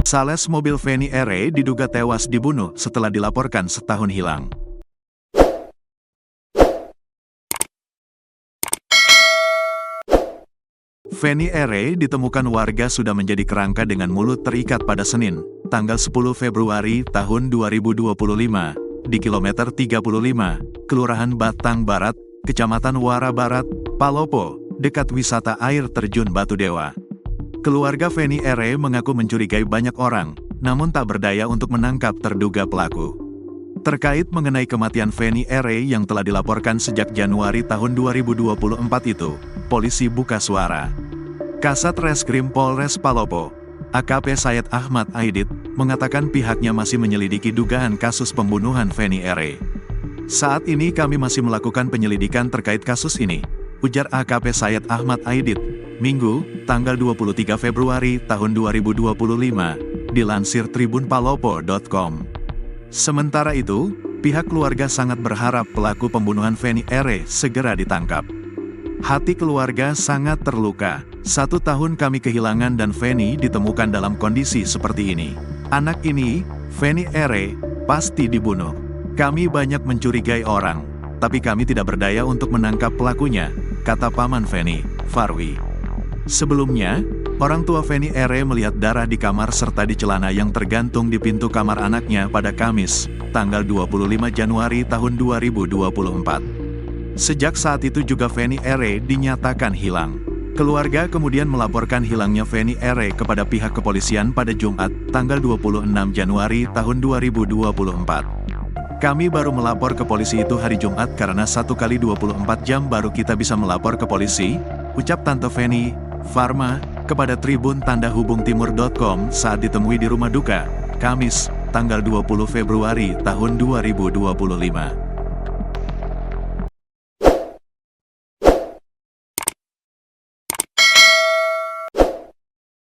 Sales mobil Feni R.E. diduga tewas dibunuh setelah dilaporkan setahun hilang. Feni R.E. ditemukan warga sudah menjadi kerangka dengan mulut terikat pada Senin, tanggal 10 Februari tahun 2025, di kilometer 35, Kelurahan Batang Barat, Kecamatan Wara Barat, Palopo, dekat wisata air terjun Batu Dewa. Keluarga Feni R.E. mengaku mencurigai banyak orang, namun tak berdaya untuk menangkap terduga pelaku. Terkait mengenai kematian Feni R.E. yang telah dilaporkan sejak Januari tahun 2024 itu, polisi buka suara. Kasat Reskrim Polres Palopo, AKP Sayed Ahmad Aidit, mengatakan pihaknya masih menyelidiki dugaan kasus pembunuhan Feni R.E. Saat ini kami masih melakukan penyelidikan terkait kasus ini, ujar AKP Sayed Ahmad Aidit, Minggu, tanggal 23 Februari tahun 2025, dilansir tribunpalopo.com. Sementara itu, pihak keluarga sangat berharap pelaku pembunuhan Feni R.E. segera ditangkap. Hati keluarga sangat terluka. 1 tahun kami kehilangan dan Feni ditemukan dalam kondisi seperti ini. Anak ini, Feni R.E., pasti dibunuh. Kami banyak mencurigai orang, tapi kami tidak berdaya untuk menangkap pelakunya, kata paman Feni, Farwi. Sebelumnya, orang tua Feni R.E. melihat darah di kamar serta di celana yang tergantung di pintu kamar anaknya pada Kamis, tanggal 25 Januari tahun 2024. Sejak saat itu juga Feni R.E. dinyatakan hilang. Keluarga kemudian melaporkan hilangnya Feni R.E. kepada pihak kepolisian pada Jumat, tanggal 26 Januari tahun 2024. Kami baru melapor ke polisi itu hari Jumat karena 1 kali 24 jam baru kita bisa melapor ke polisi, ucap Tante Feni, Farma, kepada Tribun Tanda Hubung Timur.com saat ditemui di rumah duka, Kamis, tanggal 20 Februari tahun 2025.